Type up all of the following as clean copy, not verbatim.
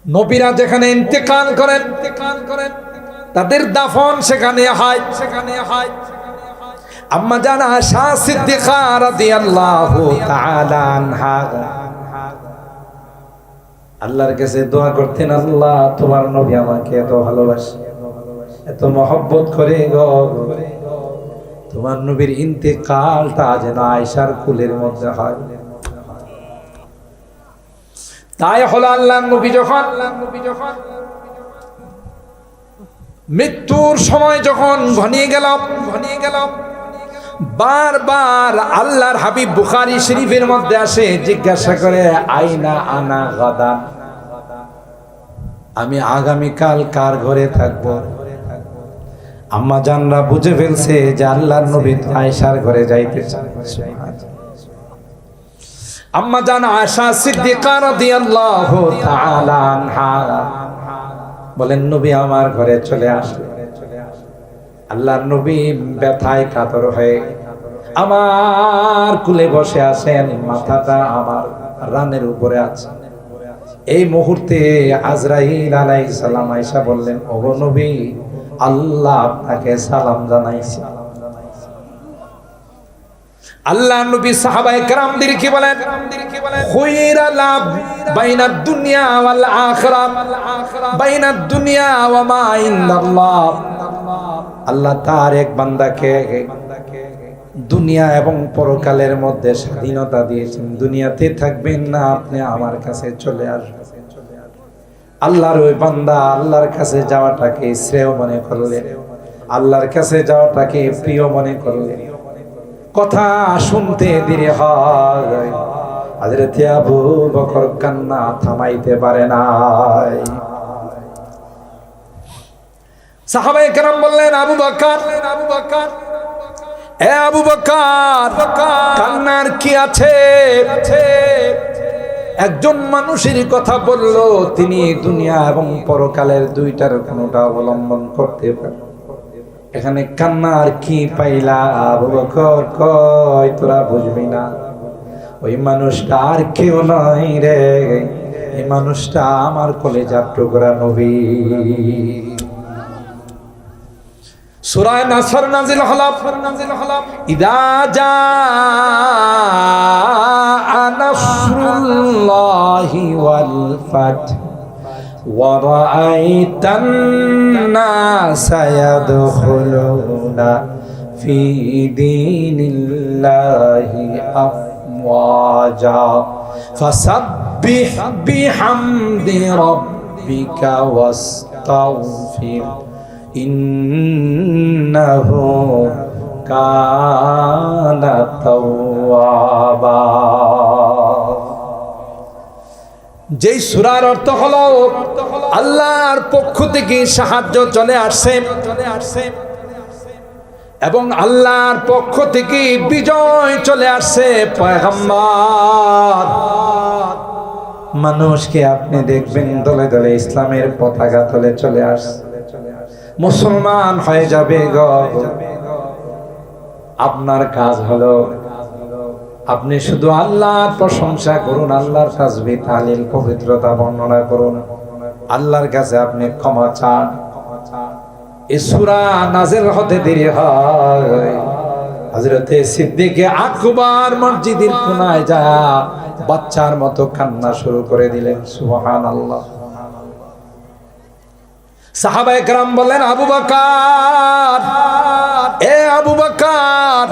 নবীরা যেখানে ইন্তেকাল করেন তাদের দাফন সেখানে হয়। আম্মা জান আয়েশা সিদ্দিকা রাদিয়াল্লাহু তাআলা আনহা আল্লাহর কাছে দোয়া করতেন, আল্লাহ তোমার নবী আমাকে এত ভালোবাসে, এত মহব্বত করে গো, তোমার নবীর ইন্তেকালটা যেন আয়েশার কুলের মধ্যে হয়। তাই হলো আল্লাহর নবী যখন মৃত্যুর সময় যখন ঘনিয়ে গেল বারবার আল্লাহর হাবিব বুখারী শরীফের মধ্যে আসে, জিজ্ঞাসা করে আইনা আনা গাদা, আমি আগামীকাল কার ঘরে থাকবো। আম্মা জানরা বুঝে ফেলছে যে আল্লাহর নবী আয়েশার ঘরে যাইতে চান। আম্মা জান আয়েশা সিদ্দিকা রাদিয়াল্লাহু তাআলা আনহা বলেন, নবী আমার ঘরে চলে আসলেন। আল্লাহর নবী ব্যথায় কাতর হয়ে আমার কুলে বসে আছেন, মাথাটা আমার রানের উপরে আছে। এই মুহূর্তে আজরাইল আলাইহিস সালাম আয়েশা বললেন, ওগো নবী, আল্লাহ আপনাকে সালাম জানাইছে। আল্লাহ নবী সাহাবায়ে কেরামদেরকে বলেন, খুয়রা লাভ বাইনাদ দুনিয়া ওয়াল আখিরাহ, বাইনাদ দুনিয়া ওয়া মা ইনদাল্লাহ। আল্লাহ তার এক বান্দাকে দুনিয়া এবং পরকালের মধ্যে স্বাধীনতা দিয়েছেন। দুনিয়াতে থাকবেন না, আপনি আমার কাছে চলে আসবেন। আল্লাহর ওই বান্দা আল্লাহর কাছে যাওয়াটাকে শ্রেয় মনে করলেন, আল্লাহর কাছে যাওয়াটাকে প্রিয় মনে করলেন। কথা শুনতে দেরি হয়, হযরত আবু বকর কান্না থামাইতে পারে নাই। সাহাবায়ে কেরাম বললেন, আবু বকর, এ আবু বকর, কান্নার কি আছে? একজন মানুষের কথা বললো, তিনি দুনিয়া এবং পরকালের দুইটার কোনটা অবলম্বন করতে পারে। এখানে কান্নার কি পাইলা? আবু বকর কয়, তোরা বুঝবি না, ওই মানুষটা আর কেউ নয় রে, এই মানুষটা আমার কলেজার টুকরা নবী। সূরা নাসর নাজিল হলো, ইদা জাআ নাসরুল্লাহি ওয়াল ফাতহ ওয়া রাআইতান নাসা ইয়াদখুলুনা ফি দীনিল্লাহি আফওয়াজা ফাসাব্বিহ বিহামদি রাব্বিকা ওয়াস্তাগফির ইন্নাহু কানা তাওয়াবা। যেই সূরার অর্থ হলো আল্লাহর পক্ষ থেকে সাহায্য চলে আসছে এবং আল্লাহর পক্ষ থেকে বিজয় চলে আসছে। পয়গম্বর মানুষকে আপনি দেখবেন দলে দলে ইসলামের পতাকা তলে চলে আসছে, মুসলমান হয়ে যাবে গো। আপনার কাজ হলো আপনি শুধু আল্লাহর প্রশংসা করুন, আল্লাহর তাসবিহ তাহলিল পবিত্রতা বর্ণনা করুন, আল্লাহর কাছে আপনি ক্ষমা চান। এই সূরা নাযিল হতে দেরি হয়, হযরত সিদ্দিক আকবর মসজিদের কোনায় যা বাচ্চার মতো কান্না শুরু করে দিলেন। সুবহানাল্লাহ। সাহাবায়ে কেরাম বললেন, আবু বকর, এ আবু বকর,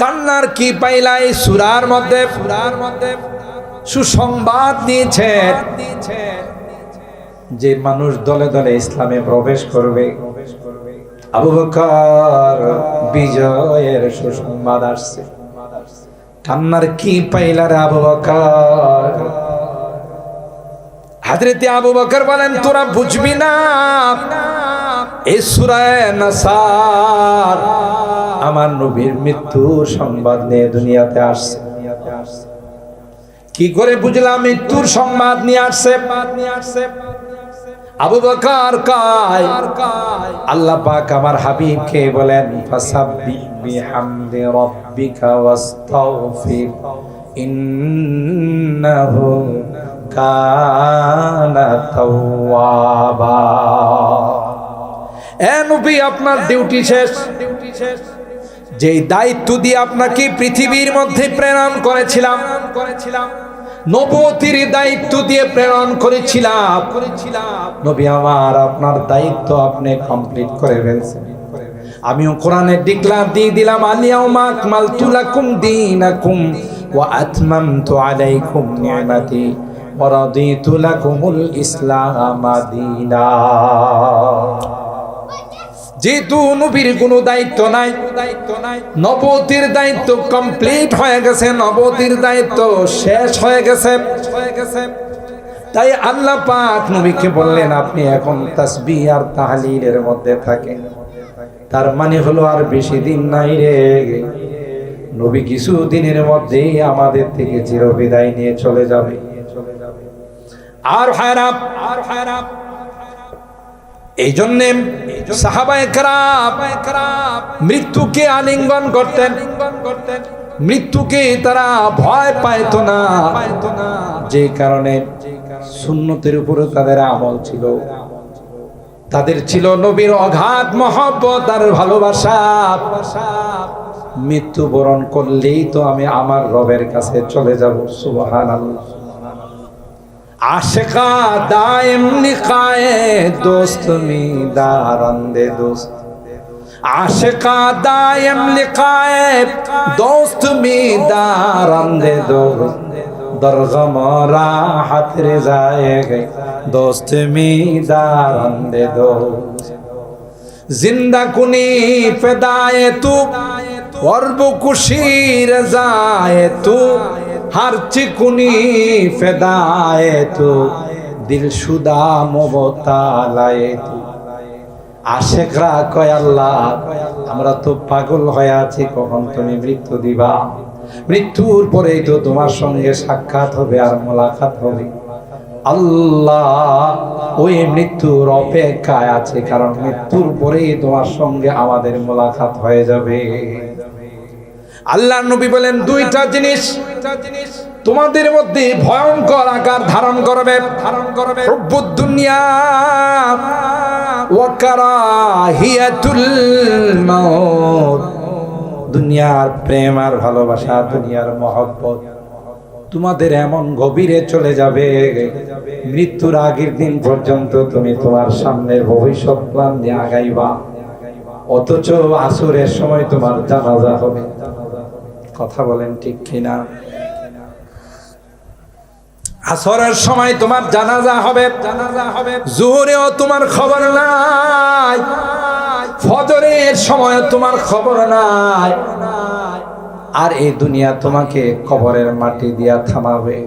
কান্নার কি পাইলা? এই সূরার মধ্যে সুসংবাদ দিয়েছেন যে মানুষ দলে দলে ইসলামে প্রবেশ করবে। আবু বকর, বিজয়ের সুসংবাদ আসছে। কান্নার কি পাইলা রে আবু বকর? হযরত আবু বকর বলেন, তোরা বুঝবি না, এই সূরা নাসর আমার নবীর মৃত্যুর সংবাদ নিয়ে দুনিয়াতে আসছে। কি করে বুঝলাম মৃত্যুর সংবাদ নিয়ে আসছে? আবু বকর কয়, আল্লাহ পাক আমার হাবিবকে বলেন, ফাসাব্বিহ বিহামদি রাব্বিকা ওয়াস্তাগফির ইন্নাহু কানা তাওয়াবা। এ নবী, আপনার ডিউটি শেষ। যেই দায়িত্ব দিয়ে আপনাকে পৃথিবীর মধ্যে প্রেরণ করেছিলাম, নবুয়তির দায়িত্ব দিয়ে প্রেরণ করেছিলাম, নবী আমার, আপনার দায়িত্ব আপনি কমপ্লিট করে ফেলছেন। আমিও কোরআনে ডিক্লার দিয়ে দিলাম, আলিয়াউমা আকমালতু লাকুম দীনাকুম ওয়া আতমামতু আলাইকুম নি'মাতি ওয়া রাদিতু লাকুমুল ইসলাম দীনা। যেহেতু নবীর কোনো দায়িত্ব নাই, নবুয়তির দায়িত্ব কমপ্লিট হয়ে গেছে, নবুয়তির দায়িত্ব শেষ হয়ে গেছে, তাই আল্লাহ পাক নবীকে বললেন, আপনি এখন তাসবিহ আর তাহলিলের মধ্যে থাকেন। তার মানে হলো আর বেশি দিন নাই রে, নবী কিছু দিনের মধ্যেই আমাদের থেকে চিরবিদায় নিয়ে চলে যাবে। আর হারাপ এই জন্য সাহাবায়ে কেরাম মৃত্যুকে আলিঙ্গন করতেন, মৃত্যুকে তারা ভয় পাইত না, যে কারণে সুন্নতের উপরে তাদের আমল ছিল, তাদের ছিল নবীর অগাধ মহব্বত আর ভালোবাসা। মৃত্যুবরণ করলেই তো আমি আমার রবের কাছে চলে যাব। সুবহানাল্লাহ। আশিকা দায়েম লিখায়ে দোস্ত মি দারন্দে দোস্ত, আশিকা দায়েম লিখায়ে দোস্ত মি দারন্দে দোস্ত, দরগম রাহত রিজায়ে দোস্ত মি দারন্দে দোস্ত, জিন্দা কুনি ফিদায়ে তু ওয়ারব কুশির জায়ে তু, हर चिकुनी फेदाए तू दिल शुदा मोबतालाए तू। आशिकरा कय আল্লাহ, আমরা তো পাগল হয়ে আছি, কখন তুমি মৃত্যু দিবা, মৃত্যুর পরেই তো তোমার সঙ্গে সাক্ষাৎ হবে আর মোলাকাত হবে। আল্লাহ ওই মৃত্যুর অপেক্ষায় আছে, কারণ মৃত্যুর পরেই তোমার সঙ্গে আমাদের মোলাকাত হয়ে যাবে। আল্লাহর নবী বলেন, দুইটা জিনিস তোমাদের মধ্যে ভয়ঙ্কর আকার ধারণ করবে, হুব্বুদ দুনিয়া ওয়া কারাহিয়াতুল মাউত। দুনিয়ার প্রেম আর ভালোবাসা, দুনিয়ার মহব্বত তোমাদের এমন গভীরে চলে যাবে, মৃত্যুর আগের দিন পর্যন্ত তুমি তোমার সামনের ভবিষ্যৎ প্ল্যান নিয়ে আগাইবা, অথচ আসরের সময় তোমার জানাজা হবে। কথা বলেন ঠিক কিনা? আসরের সময় তোমার জানাজা হবে, জোহরেও তোমার খবর নাই, ফজরের সময় তোমার খবর নাই, আর এই দুনিয়া তোমাকে কবরের মাটি দিয়া থামাবে।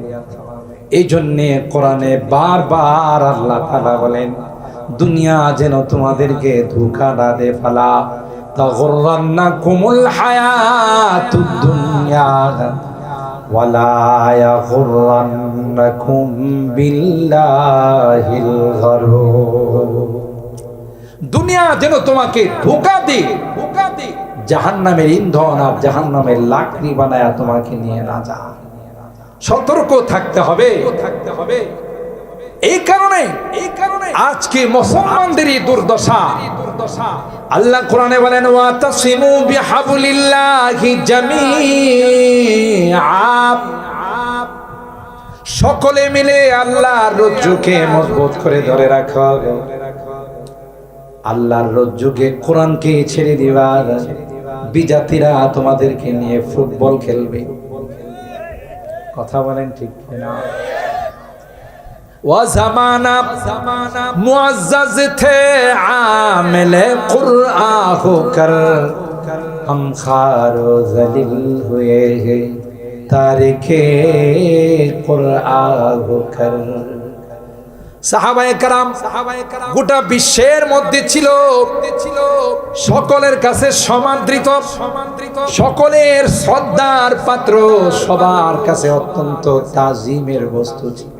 এই জন্যে কোরআনে বারবার আল্লাহ তাআলা বলেন, দুনিয়া যেন তোমাদেরকে ধোঁকা না দে, ফালা তাগুররান্নাকুমুল হায়াতুদ দুনিয়া ওয়ালা ইয়াগুররান্নাকুম বিল্লাহিল গরুর। দুনিয়া যেন তোমাকে ধোঁকা দে, জাহান্নামের ইন্ধন আর জাহান্নামের লাকড়ি বানায়া তোমাকে নিয়ে না যায়। সতর্ক থাকতে হবে। এই কারণে আজকে মুসলমানদের এই দুর্দশা। আল্লাহ কোরআনে বলেন, ওয়াতাসিমু বিহাবলিল্লাহি জামিআ, সকলে মিলে আল্লাহর রজ্জুকে মজবুত করে ধরে রাখো। আল্লাহর রজ্জুকে, কোরআনকে ছেড়ে দিবা, বিজাতিরা তোমাদেরকে নিয়ে ফুটবল খেলবে। কথা বলেন ঠিক না? ওয়া জামানা মুআজ্জাজ থে আমিলে কুরআ হোকর, हम खार व जलील हुए हैं तारिके कुरआ होकर। সাহাবায়ে কেরাম গোটা বিশ্বের মধ্যে ছিল সকলের কাছে সমাদৃত, সকলের শ্রদ্ধার পাত্র, সবার কাছে অত্যন্ত তাজিমের বস্তু ছিল।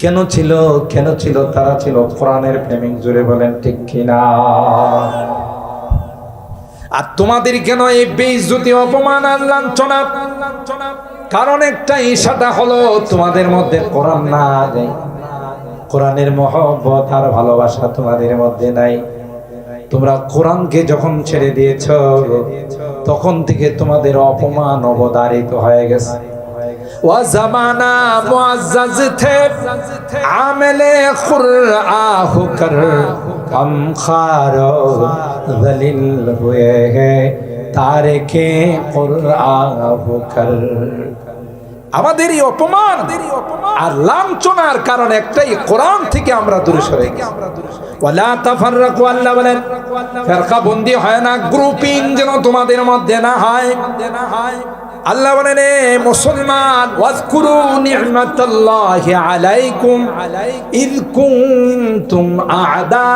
কেন ছিল? তারা ছিল কোরআনের প্রেমিক। জোরে বলেন ঠিক কিনা? আর তোমাদের কেন এই বেইজ্জতি, অপমান আর লাঞ্ছনা? কারণ একটাই, সেটা হলো তোমাদের মধ্যে কোরআন নাই, কোরআনের মহব্বত আর ভালোবাসা তোমাদের মধ্যে নাই। তোমরা কোরআনকে যখন ছেড়ে দিয়েছ, তখন থেকে তোমাদের অপমান অবধারিত হয়ে গেছে। ওয়া জামানা মুআজ্জাজ থে আমেলে কুরআহ কর কম খারো যলিল হুয়ে হে তারিকে কুরআহ কর। আমাদের এই অপমান আর লাঞ্ছনার কারণ একটাই, কোরআন থেকে আমরা দূরে সরে গেছি। ওয়ালা তাফাররাকু, আল্লাহ বলেন ফিরকা বন্দী হয় না, গ্রুপিং যেন তোমাদের মধ্যে না হয়। আল্লাহ বলেন এ মুসলমান, ওয়াজকুরু নি'মাতাল্লাহি আলাইকুম ইয কুনতুম আ'দা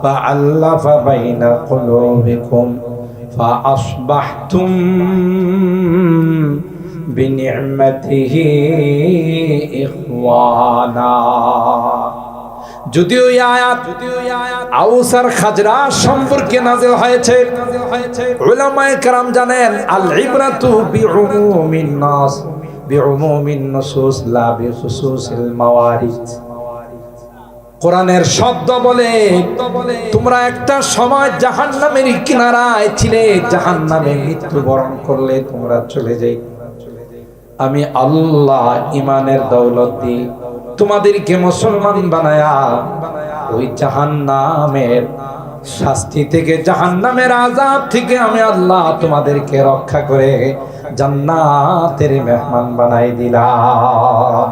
ফাআল্লাফা বাইনা কুলুবিকুম فأصبحتم بنعمته إخوانا। যদিও এই আয়াত আউস আর খাজরাজ সম্পর্কে নাযিল হয়েছে, উলামায়ে কেরাম জানেন আল ইবরাতু বিউমুমিন নাস বিউমুমিন নুসুস লা বিখুসুসিল মাওয়ারিদ। কোরআনের শব্দ বলে তোমরা একটা সময় জাহান্নামের কিনারায় ছিলে, জাহান্নামে মৃত্যুবরণ করলে তোমরা চলে যাই। আমি আল্লাহ ইমানের দৌলত দিয়ে তোমাদেরকে মুসলমান বানায়া ওই জাহান্নামের শাস্তি থেকে, জাহান্নামের আযাব থেকে আমি আল্লাহ তোমাদেরকে রক্ষা করে জান্নাতের মেহমান বানাই দিলাম।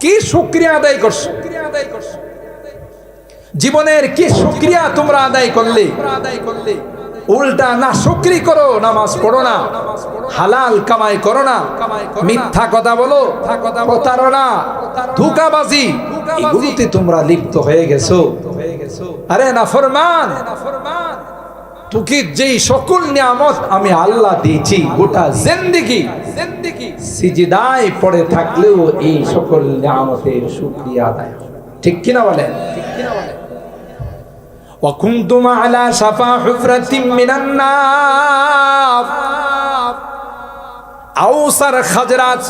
কি শুকরিয়া আদায় করছো, জীবনের কি শুকরিয়া তোমরা আদায় করলে? উল্টা না শুকরি করো, নামাজ পড়ো না, হালাল কামাই করো না, মিথ্যা কথা বলো, প্রতারণা, ধোঁকাবাজি, এগুলোতে তোমরা লিপ্ত হয়ে গেছো। আরে নাফরমান, তোকে যেই সকল নিয়ামত আমি আল্লাহ দিয়েছি, গোটা জিন্দেগি সিজদায় পড়ে থাকলেও এই সকল নিয়ামতের শুকরিয়া আদায়, ঠিক কিনা বলেন? ওয়া কুনতুম আলা শাফা হুফরাতিম মিনান নার। আউস আর খাজরাজ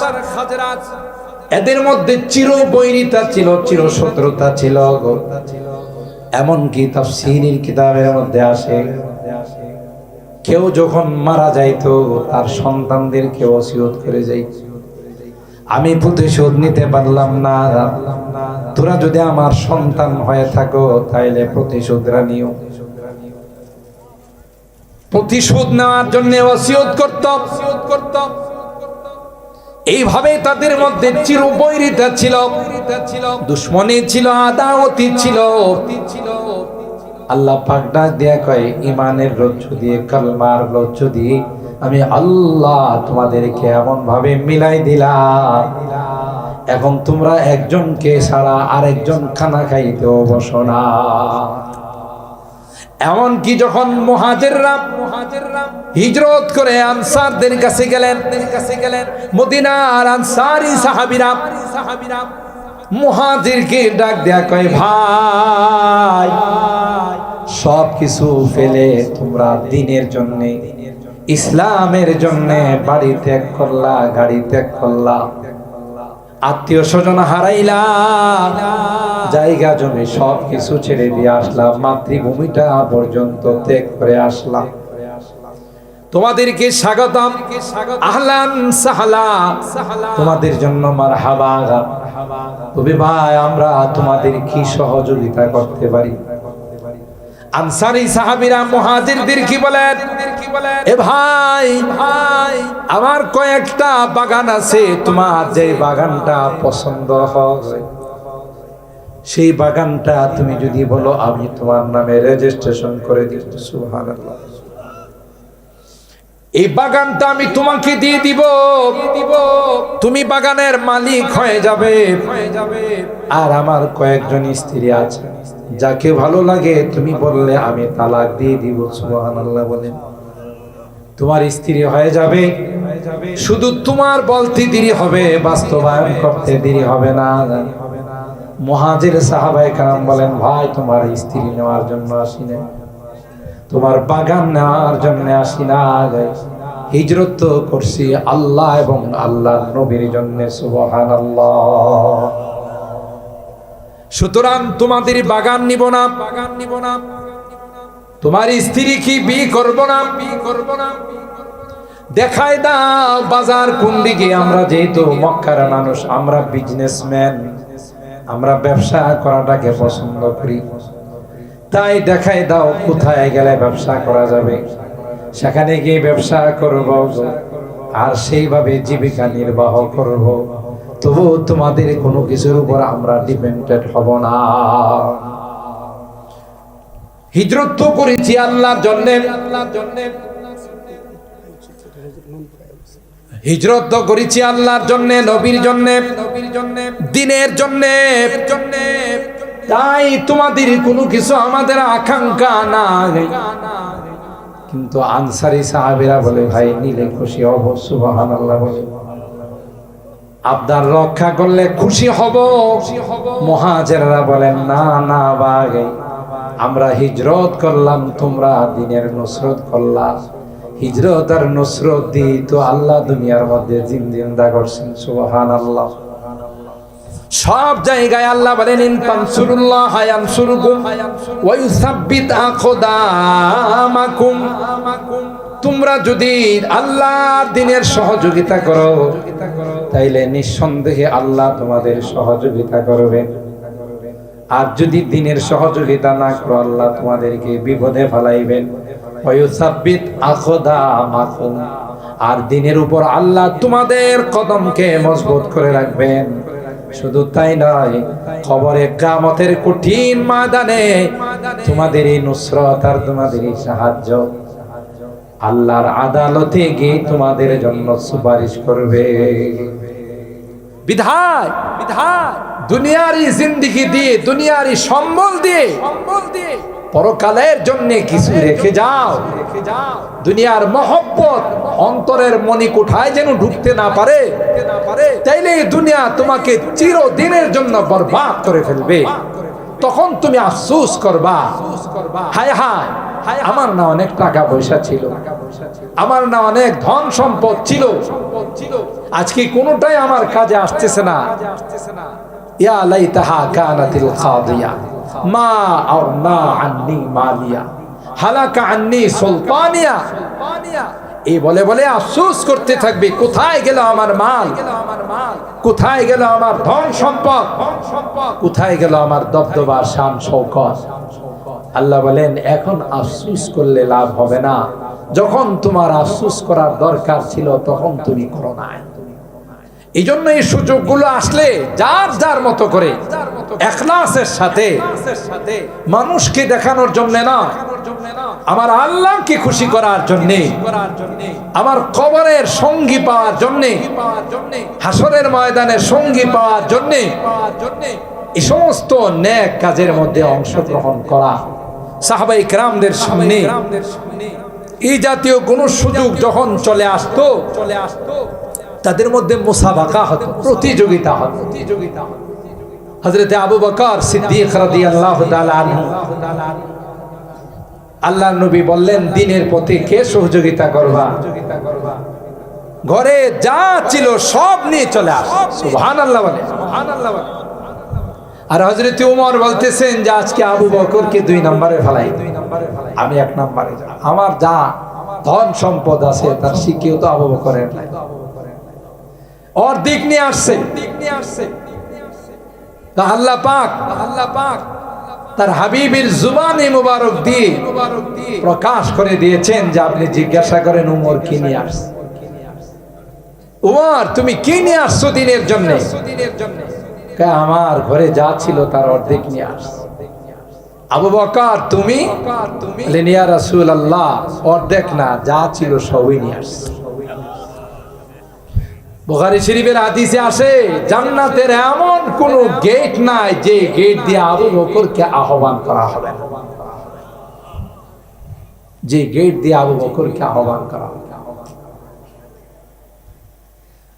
এদের মধ্যে চির বৈরিতা ছিল, চির শত্রুতা ছিল। এমনকি তাফসীরের কিতাবের মধ্যে আসে, কেউ যখন মারা যাইতো তার সন্তানদেরকে ওসিয়ত করে যাইত, আমি প্রতিশোধ নিতে পারলাম না, তোরা যদি আমার সন্তান হয়ে থাকো তাইলে প্রতিশোধরা নিও। প্রতিশোধ নেওয়ার জন্য ওসিয়ত করতাম। এইভাবে তাদের মধ্যে চির বৈরিতা ছিল, দুশ্মনী ছিল, আদাওয়াতি ছিল। আল্লাহ পাক ডাক দিয়া কয়, ইমানের রজ্জু দিয়ে, কালমার রজ্জু দিয়ে আমি আল্লাহ তোমাদেরকে এমন ভাবে মিলাই দিলাম, এখন তোমরা একজনকে ছাড়া আরেকজন খানা খাইতেও বসো না। এমনকি যখন মুহাজিররা হিজরত করে আনসারদের কাছে গেলেন, মদিনার আনসারী সাহাবীরা মুহাজিরকে ডাক দেয়া কয়, ভাই সব কিছু ফেলে তোমরা দ্বীনের জন্য, ইসলামের জন্য বাড়ি ত্যাগ করলা, গাড়ি ত্যাগ করলা, আত্মীয় স্বজন হারাইলা, জায়গা জমি সব কিছু ছেড়ে দিয়ে আসলাম, মাতৃভূমিটা পর্যন্ত ত্যাগ করে আসলাম, তোমাদেরকে স্বাগতম, আহলান সাহলা, তোমাদের জন্য মারহাবা। তবে ভাই আমরা তোমাদের কি সহযোগিতা করতে পারি? আনসারী সাহাবীরা মুহাজিরদের কি বলেন, এ ভাই আমার কয়েকটা বাগান আছে, তোমার যে বাগানটা পছন্দ হয় সেই বাগানটা তুমি যদি বলো আমি তোমার নামে রেজিস্ট্রেশন করে দিব। সুবহানাল্লাহ। এই বাগানটা আমি তোমাকে দিয়ে দিব, তুমি বাগানের মালিক হয়ে যাবে। আর আমার কয়েকজন স্ত্রী আছে, যাকে ভালো লাগে তুমি বললে আমি তালাক দিয়ে দিব। সুবহানাল্লাহ বলেন। তোমার স্ত্রী হয়ে যাবে, শুধু তোমার বলতে দেরি হবে, বাস্তবায়ন করতে দেরি হবে না। মুহাজির সাহাবায়ে কেরাম বলেন, ভাই তোমার স্ত্রী নেওয়ার জন্য আসি না, তোমার বাগান নেওয়ার জন্য আসি না, হিজরত তো করছি আল্লাহ এবং আল্লাহর নবীর জন্য। সুবহানাল্লাহ। সুতরাং তোমাদের বাগান নিব না, তোমার স্ত্রী কি বিয়ে করব না, দেখায় দাও বাজার কোন দিকে। আমরা যেহেতু মক্কার মানুষ, আমরা বিজনেসম্যান, আমরা ব্যবসা করাটাকে পছন্দ করি, তাই দেখায় দাও কোথায় গেলে ব্যবসা করা যাবে, সেখানে গিয়ে ব্যবসা করব আর সেইভাবে জীবিকা নির্বাহ করব। তবু তোমাদের কোনো কিছুর উপর আমরা ডিপেন্ডেন্ট হব না। হিজরত তো করেছি আল্লাহর জন্য, হিজরত তো করেছি আল্লাহর জন্য, নবীর জন্য, দ্বীনের জন্য। তাই তোমাদের কোনো কিছু আমাদের আকাঙ্ক্ষা নাই। কিন্তু আনসারী সাহাবীরা বলে ভাই নিলে খুশি হব। সুবহানাল্লাহ। বলে আবদার রক্ষা করলে খুশি হব। মুহাজিররা বলেন না না ভাই, আমরা হিজরত করলাম, তোমরা দ্বীনের নুসরত করলা। হিজরত আর নুসরত দিয়ে তো আল্লাহ দুনিয়ার মধ্যে জিন্দা করছেন। সুবহানাল্লাহ। সব জায়গায় আল্লাহ বলেন ইন তানসুরুল্লাহ ইয়ানসুরকুম ওয়া ইউসাব্বিত আকদামাকুম। তোমরা যদি আল্লাহর দ্বীনের সহযোগিতা করো তাইলে নিঃসন্দেহে আল্লাহ তোমাদের সহযোগিতা করবেন। আর যদি দ্বীনের সহযোগিতা না করো আল্লাহ তোমাদেরকে বিপদে ফেলাইবেন। ওয়া ইউসাব্বিত আকদামাকুম। আর দ্বীনের উপর আল্লাহ তোমাদের কদমকে মজবুত করে রাখবেন। শুধু তাই নয়, কবরে কিয়ামতের কঠিন ময়দানে তোমাদের এই নুসরত আর তোমাদের এই সাহায্য আল্লাহর আদালতে গিয়ে তোমাদের জন্য সুপারিশ করবে। বিধায় দুনিয়ারই জিন্দেগি দিয়ে, দুনিয়ারই সম্বল দিয়ে পরকালের জন্য কিছু রেখে যাও। দুনিয়ার মহব্বত অন্তরের মণিকুঠায় যেন ঢুকতে না পারে, তাইলে এই দুনিয়া তোমাকে চিরদিনের জন্য বরবাদ করে ফেলবে। তখন তুমি আফসোস করবা, হায় হায় আমার না অনেক টাকা পয়সা ছিল, আমার না অনেক ধন সম্পদ ছিল, আজকে কোনোটাই আমার কাজে আসতেছে না। ইয়া লাইতাহা কানাতিল কাদিয়া মা আগনা আন্নি মালিয়া হালাকা আন্নি সুলতানিয়া। এই বলে বলে আফসোস করতে থাকবে, কোথায় গেল আমার মাল, কোথায় গেল আমার ধন সম্পদ, কোথায় গেল আমার দবদবা শান শৌকত। আল্লাহ বলেন এখন আফসোস করলে লাভ হবে না। যখন তোমার আফসোস করার দরকার ছিল তখন তুমি করো না। এই জন্য এই সুযোগগুলো আসলে যার যার মতো করে ইখলাসের সাথে, মানুষকে দেখানোর জন্য না, আমার আল্লাহকে খুশি করার জন্য, আমার কবরের সঙ্গী পাওয়ার জন্য, হাসরের ময়দানে সঙ্গী পাওয়ার জন্য এই সমস্ত নেক কাজের মধ্যে অংশগ্রহণ করা। সাহাবায়ে কেরামদের সামনে এই জাতীয় কোন সুযোগ যখন চলে আসতো তাদের মধ্যে মুসাবাকা হতো, প্রতিযোগিতা হতো। হযরতে আবু বকর সিদ্দিক রাদিয়াল্লাহু তাআলা আনহু, আল্লাহর নবী বললেন দ্বীনের পথে কে সহযোগিতা করবা? ঘরে যা ছিল সব নিয়ে চলে আস। সুবহানাল্লাহ বলে, সুবহানাল্লাহ বলে। আর হযরতে ওমর বলতেছেন যে আজকে আবু বকরকে 2 নম্বরে ফেলাই, আমি 1 নম্বরে যাব। আমার যা ধন সম্পদ আছে তার শিক্ষিও তো আবু বকরের নাই, অর্ধেক নিয়ে আসছে। তা আল্লাহ পাক তার হাবিবের জুবানে মুবারক দিয়ে প্রকাশ করে দিয়েছেন যে আপনি জিজ্ঞাসা করেন উমর কি নিয়ে আসছে, উমর তুমি কি নিয়ে আসছো দ্বীনের জন্য? আমার ঘরে যা ছিল তার অর্ধেক নিয়ে আসছে। আবু বকর তুমি? বলেন ইয়া রাসূলুল্লাহ অর্ধেক না, যা ছিল সবই নিয়ে আসছে। বুখারী শরীফের হাদিসে আসে জান্নাতের এমন কোন গেট নাই যে গেট দিয়ে আবু বকরকে আহ্বান করা হবে না, যে গেট দিয়ে আবু বকরকে আহ্বান করা হবে।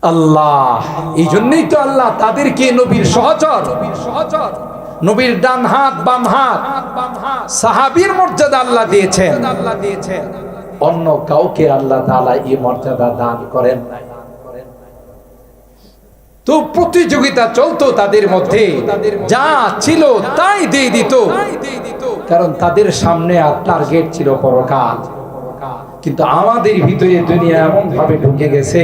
আল্লাহ এই জন্যই তো আল্লাহ তাদেরকে নবীর সহচর নবীর ডান হাত বাম হাত সাহাবীর মর্যাদা আল্লাহ দিয়েছেন, অন্য কাউকে আল্লাহ তাআলা এই মর্যাদা দান করেন নাই। তো প্রতিযোগিতা চলতো তাদের মধ্যে, যা ছিল তাই দিয়ে দিত, কারণ তাদের সামনে আর টার্গেট ছিল পরকাল। কিন্তু আমাদের ভিতরে দুনিয়া এমন ভাবে ঢুকে গেছে,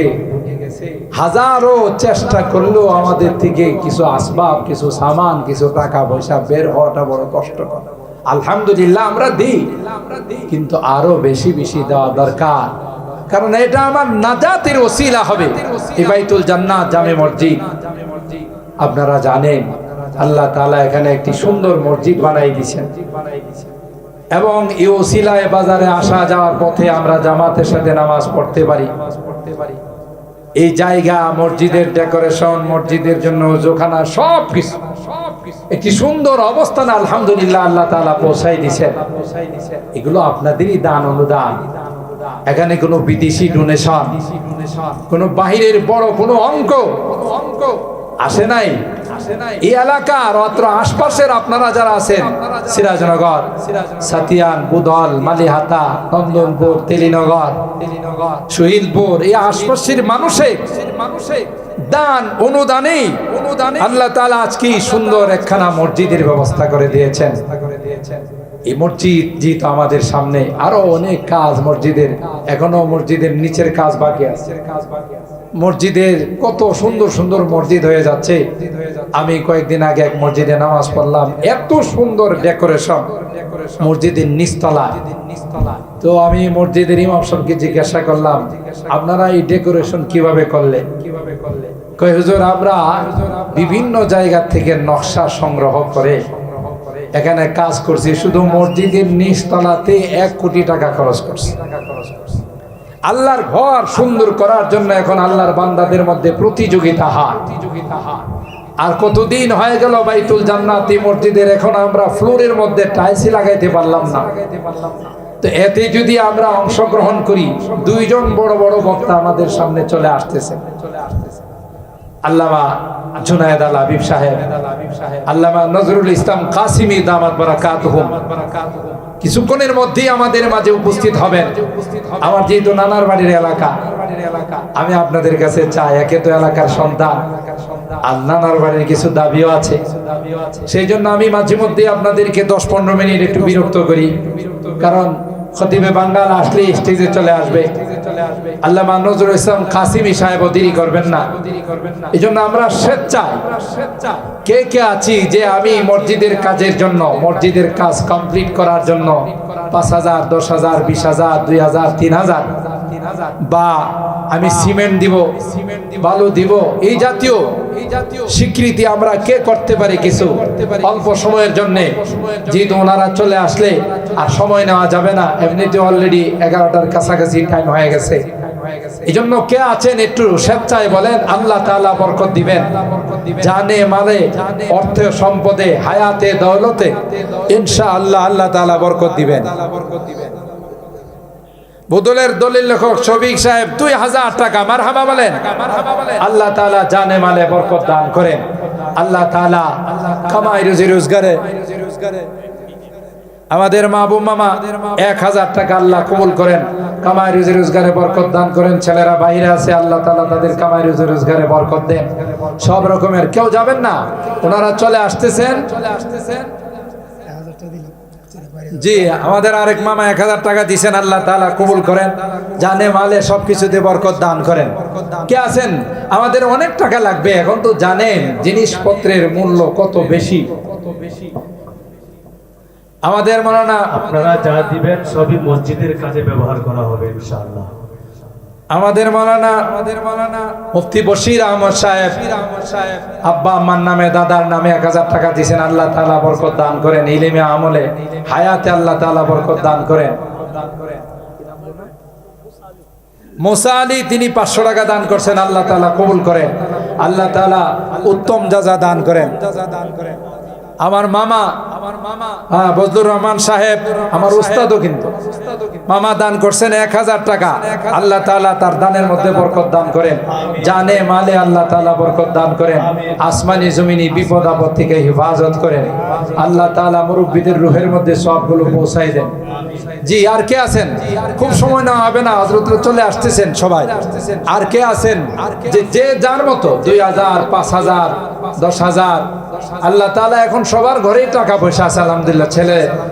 হাজারো চেষ্টা করলেও আমাদের থেকে কিছু আসবাব, কিছু সামান, কিছু টাকা পয়সা বের হওয়াটা বড় কষ্টকর। আলহামদুলিল্লাহ আমরা দিই, কিন্তু আরো বেশি বেশি দেওয়া দরকার, কারণ এটা আমার নাজাতের ওসিলা হবে। এই বাইতুল জান্নাত জামে মসজিদ আপনারা জানেন আল্লাহ তাআলা এখানে একটি সুন্দর মসজিদ বানাই দিয়েছেন, এবং এই ওসিলায় বাজারে আসা যাওয়ার পথে আমরা জামাতের সাথে নামাজ পড়তে পারি। এই জায়গা, মসজিদের ডেকোরেশন, মসজিদের জন্য ওযুখানা, সবকিছু একটি সুন্দর অবস্থান আলহামদুলিল্লাহ আল্লাহ তাআলা পৌঁছাই দিয়েছেন। এগুলো আপনাদেরই দান অনুদান, এখানে কোনো বিদেশি ডোনেশন, কোনো বাহিরের বড় কোনো অঙ্ক আসে নাই। এই এলাকার অত্র আশপাশের আপনারা যারা আছেন, সিরাজনগর, সাতিয়ান, বুধল, মালিহাতা, নন্দনপুর, তেলিনগর, শহীদপুর, এই আশপাশের মানুষের দান অনুদানে আল্লাহ তাআলা আজকে সুন্দর একখানা মসজিদের ব্যবস্থা করে দিয়েছেন। এই মসজিদ যেহেতু আমাদের সামনে আরো অনেক কাজ মসজিদের, এখনো মসজিদের নিচের কাজ বাকি আছে। মসজিদের কত সুন্দর সুন্দর মসজিদ হয়ে যাচ্ছে। আমি কয়েকদিন আগে এক মসজিদে নামাজ পড়লাম, এত সুন্দর ডেকোরেশন মসজিদের নিচতলা। তো আমি মসজিদের ইমাম সাহেবকে জিজ্ঞাসা করলাম, আপনারা এই ডেকোরেশন কিভাবে করলেন? কয় হুজুর, আমরা বিভিন্ন জায়গা থেকে নকশা সংগ্রহ করে এখানে কাজ করছি, শুধু মসজিদের নিচতলাতে 1 কোটি টাকা খরচ করছি। আল্লাহর ঘর সুন্দর করার জন্য এখন আল্লাহর বান্দাদের মধ্যে প্রতিযোগিতা হয়। আর কতদিন হয়ে গেল বাইতুল জান্নাত মসজিদের, এখন আমরা ফ্লোরের মধ্যে টাইলসই লাগাইতে পারলাম না। তো এতে যদি আমরা অংশগ্রহণ করি, 2 জন বড় বড় বক্তা আমাদের সামনে চলে আসতেছে, আল্লামা জুনায়েদ আল হাবিব সাহেব, আল্লামা নজরুল ইসলাম কাসিমি দামাত বারাকাতুহুম, কিছুক্ষণের মধ্যেই আমাদের মাঝে উপস্থিত হবেন। আমার যেহেতু নানার বাড়ির এলাকা, আমি আপনাদের কাছে চাই, একে তো এলাকার সন্তান, আর নানার বাড়ির কিছু দাবিও আছে, সেই জন্য আমি মাঝে মধ্যে আপনাদেরকে 10-15 মিনিট একটু বিরক্ত করি, কারণ খতিবে বাঙ্গাল আসলে স্টেজে চলে আসবে। আল্লামা নজরুল ইসলাম কাসিমি সাহেব দেরি করবেন না। এই জন্য আমরা স্বেচ্ছায় কে কে আছি যে আমি মসজিদের কাজের জন্য, মসজিদের কাজ কমপ্লিট করার জন্য 5,000, 10,000, 20,000, 2,000, 3,000 বা আমি সিমেন্ট দিব, বালু দিব, এই জাতীয় স্বীকৃতি আমরা কে করতে পারি কিছু অল্প সময়ের জন্য? যেহেতু ওনারা চলে আসলে আর সময় নেওয়া যাবে না, এমনিতে অলরেডি 11টার কাছাকাছি টাইম হয়ে গেছে। এই জন্য কে আছেন একটু স্বেচ্ছায় বলেন, আল্লাহ তাআলা বরকত দিবেন, জানে মালে, অর্থে সম্পদে, হায়াতে দৌলতে, ইনশাআল্লাহ আল্লাহ তাআলা বরকত দিবেন। বদলের দলিল লেখক শফিক সাহেব 2000 টাকা, মারহাবা বলেন। আল্লাহ তাআলা জানে মালে বরকত দান করেন। আল্লাহ তাআলা কামাই রুজি রোজগারে আমাদের মাহবুব মামা 1000 টাকা আল্লাহ কবুল করেন, কামাই রুজি রোজগারে বরকত দান করেন। ছেলেরা বাইরে আছে, আল্লাহ তাআলা তাদের কামাই রুজি রোজগারে বরকত দেন। সব রকমের কেউ যাবেন না, ওনারা চলে আসতেছেন। জি, আমাদের আরেক মামা 1000 টাকা দিয়েছেন, আল্লাহ তাআলা কবুল করেন, জানে মালে সবকিছুতে বরকত দান করেন। কে আছেন? আমাদের অনেক টাকা লাগবে, এখন তো জানেন জিনিসপত্রের মূল্য কত বেশি। আমাদের মাওলানা, আপনারা যা দিবেন সবই মসজিদের কাজে ব্যবহার করা হবে ইনশাআল্লাহ। আমাদের মাওলানা মুফতি বশির আহমদ সাহেব আব্বা আম্মার নামে, দাদার নামে 1000 টাকা দিয়েছেন, আল্লাহ তাআলা বরকত দান করেন, ইলমে আমলে হায়াতে আল্লাহ তাআলা বরকত দান করেন। মুসা আলী তিনি 500 টাকা দান করছেন, আল্লাহ তাআলা কবুল করেন, আল্লাহ তাআলা উত্তম জাযা দান করেন। আমার মামা হ্যাঁ বজলুর রহমান সাহেব আমার উস্তাদও কিন্তু মামা দান করছেন 1000 টাকা। আল্লাহ তাআলা তার দানের মধ্যে বরকত দান করেন, জানে মালে আল্লাহ তাআলা বরকত দান করেন, আসমানি জমিনি বিপদ আপদ থেকে হেফাজত করেন। আল্লাহ তাআলা মুরব্বিদের রূহের মধ্যে সবগুলো পৌঁছাই দেন। জি আর কে আছেন? খুব সময় না হবে না, হযরত চলে আসতেছেন সবাই। আর কে আছেন? যে যার মতো 2000 5000 10,000 আল্লাহ তাআলা এখন সবার ঘরেই টাকা পয়সা আছে আলহামদুলিল্লাহ।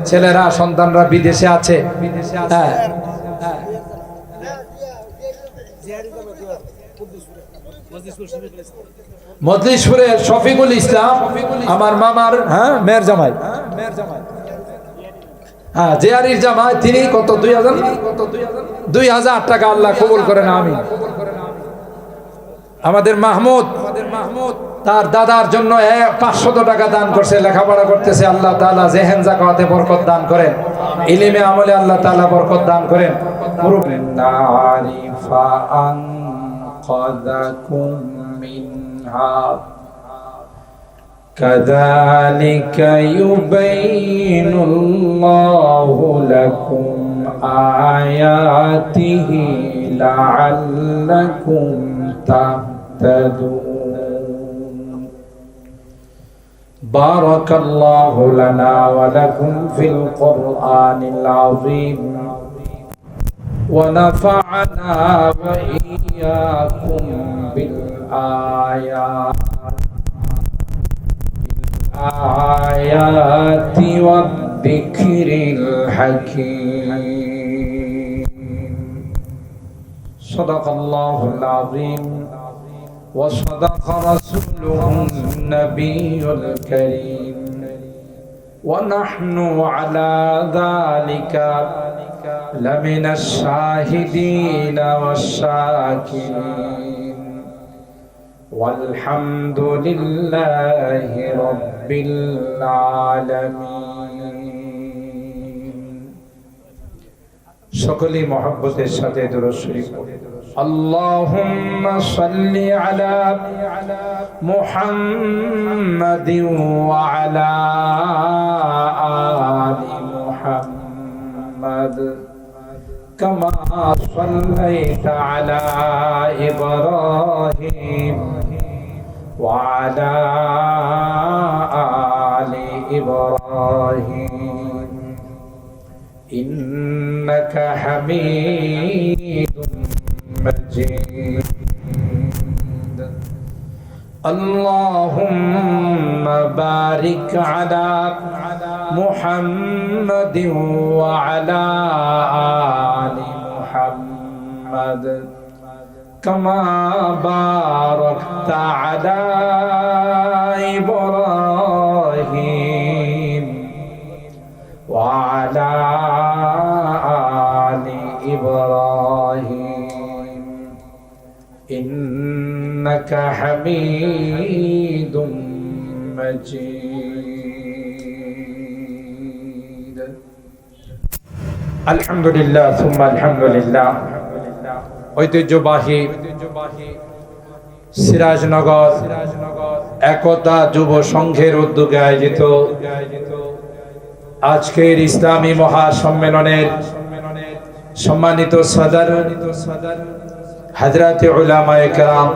ছেলেরা সন্তানরা বিদেশে আছে। হ্যাঁ মজলিশপুরের শফিকুল ইসলাম আমার মামার মেয়ের জামাই, হ্যাঁ জেআরির জামাই, তিনি কত 2000 টাকা আল্লাহ কবুল করেন আমিন। আমাদের মাহমুদ তার দাদার জন্য 500 টাকা দান করছে, লেখাপড়া করতেছে। আল্লাহ তাআলা জেহেন যাকাতে বরকত দান করেন, ইলমে আমলে আল্লাহ তাআলা বরকত দান করেন। নারিফা আনকাযাকুম মিনহা কাযালিকা ইউবাইনুল্লাহু লাকুম আয়াতিহি লাআল্লাকুম তাহতাদুন। বারাকাল্লাহু লানা ওয়া লাকুম ফিল কুরআনিল আযীম ওয়া নাফা'না ওয়া ইয়্যাকুম বিল আয়াতি ওয়াদ যিকরিল হাকীম। সাদাকাল্লাহুল আযীম ওয়া সাদাকা রাসূলুহুন নাবিয়্যুল কারীম ওয়া নাহনু আলা যালিকা লামিনাশ শাহিদিনা ওয়াশ শাকিরিন ওয়ালহামদুলিল্লাহি রাব্বিল আলামিন। সকলেই মহব্বতের সাথে দুরূদ শরীফ পড়ে। আল্লাহুম্মা সাল্লি আলা মুহাম্মাদিন ওয়া আলা আলি মুহাম্মাদ কামা সাল্লাইতা আলা ইব্রাহিম ওয়া আলা আলি ইব্রাহিম ইন্নাকা হামিদুম মাজিদ। আল্লাহুম্মা বারিক আলা মুহাম্মাদিন ওয়া আলা আলি মুহাম্মাদ কামা বারাকতা আলা ইব্রাহিম ওয়া আলা আলি ইব্রাহিম ইন্নাকা হামিদুম মাজিদ। আলহামদুলিল্লাহ সুম্মা আলহামদুলিল্লাহ। ঐতিহ্যবাহী সিরাজনগর একতা যুব সংঘের উদ্যোগে আয়োজিত আজকের ইসলামী মহাসম্মেলনের সম্মানিত সদর হযরত উলামায়ে কেরাম,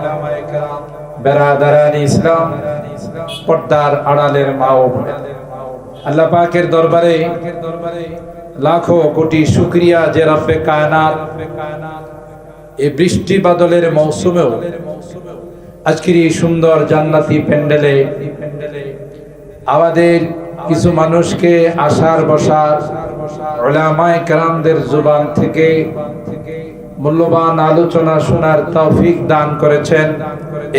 বেরাদারানি ইসলাম, পর্দার আড়ালের মা ও বোন, আল্লাহ পাকের দরবারে লাখো কোটি শুকরিয়া যে রব্বে কায়নাত এই বৃষ্টি বাদলের মৌসুমেও আজকের এই সুন্দর জান্নাতি প্যান্ডেলে আমাদের কিছু মানুষকে আসার বসার উলামায়ে কেরামদের জুবান থেকে মূল্যবান আলোচনা শোনার তৌফিক দান করেছেন।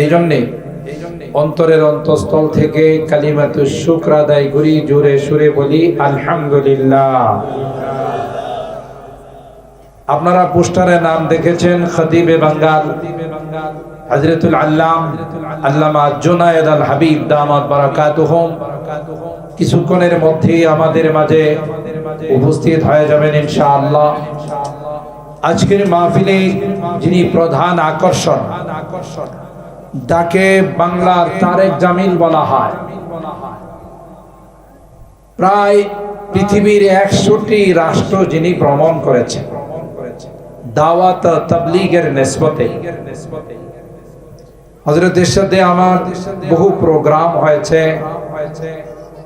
এই জন্যে অন্তরের অন্তঃস্থল থেকে কালিমাতুশ শুকর আদায় করি, জোরে সুরে বলি আলহামদুলিল্লাহ। আপনারা পোস্টারে নাম দেখেছেন খতিবে বাঙ্গাল হযরতুল আল্লামা জুনায়েদ আল হাবিব দামাত বারাকাতুহুম কিছুক্ষণের মধ্যেই আমাদের মাঝে উপস্থিত হয়ে যাবেন ইনশাআল্লাহ। আজকের মাহফিলে যিনি প্রধান আকর্ষণ, তাকে বাংলার তারেক জামিল বলা হয়। প্রায় পৃথিবীর 100টি রাষ্ট্র যিনি ভ্রমণ করেছেন দাওয়াত তাবলীগের নিসবতে। হযরতের সাথে আমার বহু প্রোগ্রাম হয়েছে,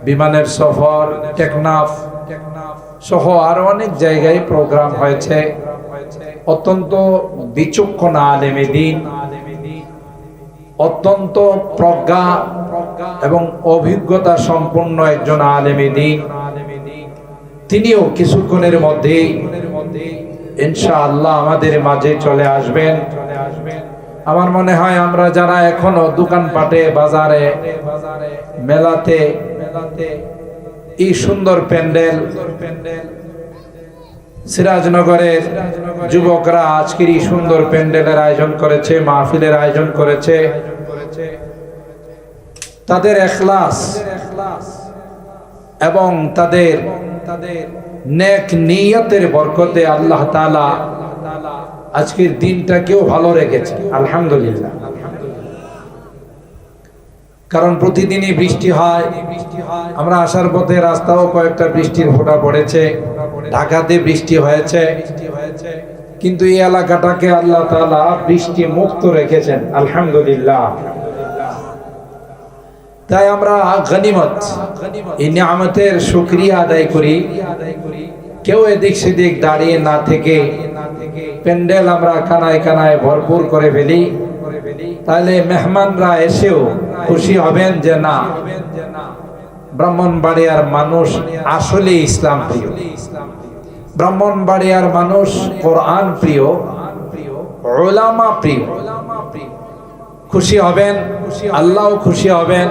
বিমানের সফর, টেকনাফ সহ আরো অনেক জায়গায় প্রোগ্রাম হয়েছে। অত্যন্ত বিচক্ষণ আলেমে দ্বীন, অত্যন্ত প্রজ্ঞা এবং অভিজ্ঞতা সম্পন্ন একজন আলেমে দ্বীন। তিনিও কিছুক্ষণের মধ্যেই ইনশাআল্লাহ আমাদের মাঝে চলে আসবেন। আমার মনে হয় আমরা যারা এখনো দোকানপাটে, বাজারে, মেলাতে এই সুন্দর প্যান্ডেল, সিরাজনগরের যুবকরা আজকের এই সুন্দর প্যান্ডেলের আয়োজন করেছে, মাহফিলের আয়োজন করেছে, তাদের ইখলাস এবং তাদের নেক নিয়তের বরকতে আল্লাহ তাআলা আজকের দিনটাকেও ভালো রেখেছে, আলহামদুলিল্লাহ। কারণ প্রতিদিনই বৃষ্টি হয়, আমরা আসার পথে রাস্তাও কয়েকটা বৃষ্টির ফোঁটা পড়েছে, ঢাকাতে বৃষ্টি হয়েছে, কিন্তু এই এলাকাটাকে আল্লাহ তাআলা বৃষ্টি মুক্ত রেখেছেন, আলহামদুলিল্লাহ। তাই আমরা গনিমত, এই নিয়ামতের শুকরিয়া আদায় করি। কেউ এদিক সেদিক দাঁড়িয়ে না থেকে প্যান্ডেল আমরা কানায় কানায় ভরপুর করে ফেলি, তাহলে মেহমানরা এসেও খুশি হবেন যে না, ব্রাহ্মণবাড়িয়ার মানুষ আসলে ইসলাম প্রিয়, ব্রাহ্মণবাড়িয়ার মানুষ কোরআন প্রিয়, উলামা প্রিয়। খুশি হবেন, আল্লাহ খুশি হবেন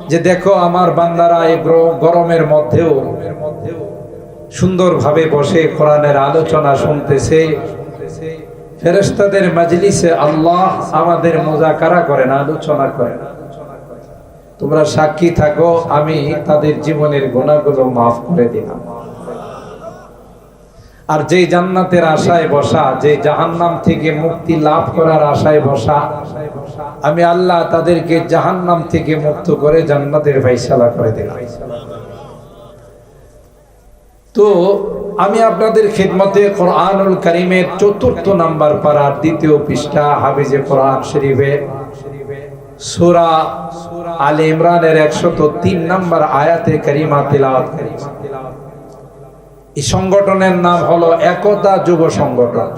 যে দেখো আমার বান্দারা এই গরমের মধ্যেও সুন্দরভাবে বসে কোরআনের আলোচনা শুনতেছে। ফেরেশতাদের মাজলিসে আল্লাহ আমাদের মুযাকারা করেন, আলোচনা করেন। তোমরা সাক্ষী থাকো, আমি তাদের জীবনের গুনাহগুলো মাফ করে দিলাম। আর যে জান্নাতের আশায় বসা, যে জাহান্নাম থেকে মুক্তি লাভ করার আশায় বসা, আমি আল্লাহ তাদেরকে জাহান্নাম থেকে মুক্ত করে জান্নাতের ফায়সালা করে দিলাম। তো আমি আপনাদের খিদমতে কোরআনুল কারীমের ৪র্থ নাম্বার পারার ২য় পৃষ্ঠা হাফিজে কোরআন শরীফের সূরা আলে ইমরানের ১০৩ নাম্বার আয়াতে কারিমা তিলাওয়াত করেছি। এই সংগঠনের নাম হলো একতা যুব সংগঠন।